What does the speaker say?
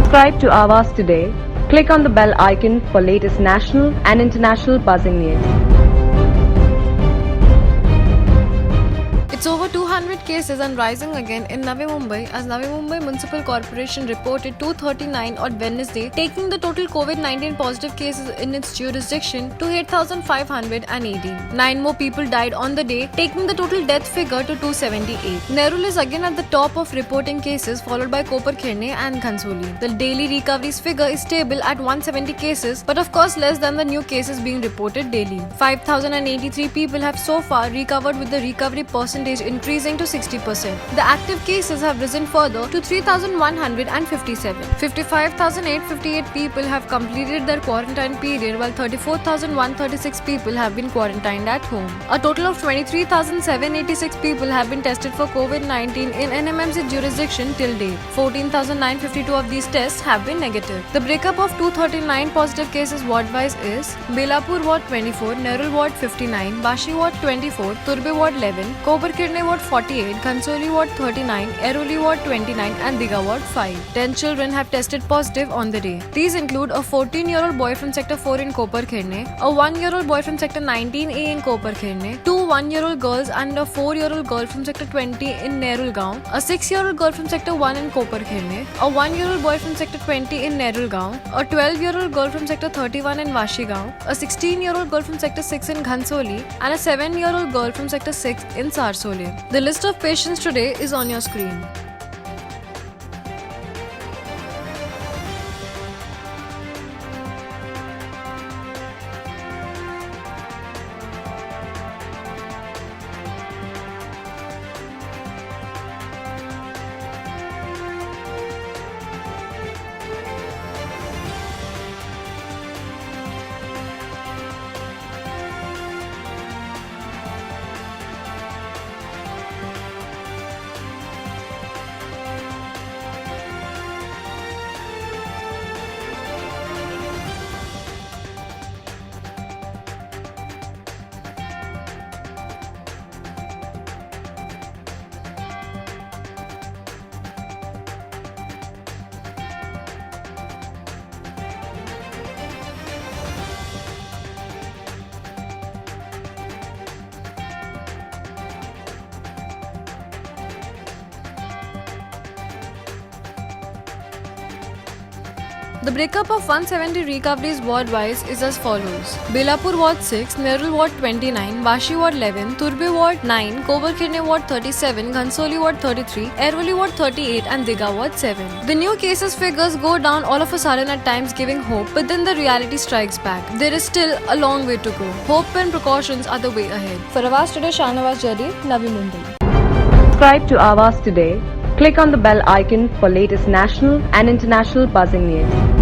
Subscribe to Avas today. Click on the bell icon for latest national and international buzzing news. It's over 200 cases and rising again in Navi Mumbai as Navi Mumbai Municipal Corporation reported 239 on Wednesday, taking the total COVID-19 positive cases in its jurisdiction to 8,518. 9 more people died on the day, taking the total death figure to 278. Nerul is again at the top of reporting cases, followed by Koparkhirne and Ghansoli. The daily recoveries figure is stable at 170 cases, but of course less than the new cases being reported daily. 5,083 people have so far recovered, with the recovery percentage increasing to 60%. The active cases have risen further to 3,157. 55,858 people have completed their quarantine period, while 34,136 people have been quarantined at home. A total of 23,786 people have been tested for COVID-19 in NMMC jurisdiction till date. 14,952 of these tests have been negative. The breakup of 239 positive cases ward-wise is Belapur Ward 24, Nerul Ward 59, Bashi Ward 24, Turbe Ward 11, Koparkhirne Ward 48, Ghansoli Ward 39, Airoli Ward 29 and Digha Ward 5. 10 children have tested positive on the day. These include a 14-year-old boy from Sector 4 in Koparkhirne, a 1-year-old boy from Sector 19A in Koparkhirne, 2 1-year-old girls and a 4-year-old girl from Sector 20 in Nerul Gaon, a 6-year-old girl from Sector 1 in Koparkhirne, a 1-year-old boy from Sector 20 in Nerul Gaon, a 12-year-old girl from Sector 31 in Vashi Gaon, a 16-year-old girl from Sector 6 in Ghansoli and a 7-year-old girl from Sector 6 in Sarsole. The list of patients today is on your screen. The breakup of 170 recoveries ward-wise is as follows. Belapur Ward 6, Nerul Ward 29, Vashi Ward 11, Turbe Ward 9, Koparkhirne Ward 37, Ghansoli Ward 33, Airoli Ward 38 and Digha Ward 7. The new cases figures go down all of a sudden at times, giving hope, but then the reality strikes back. There is still a long way to go. Hope and precautions are the way ahead. For Avas Today, Shahnawaz Jari, Navi Mumbai. Subscribe to Avas today. Click on the bell icon for latest national and international buzzing news.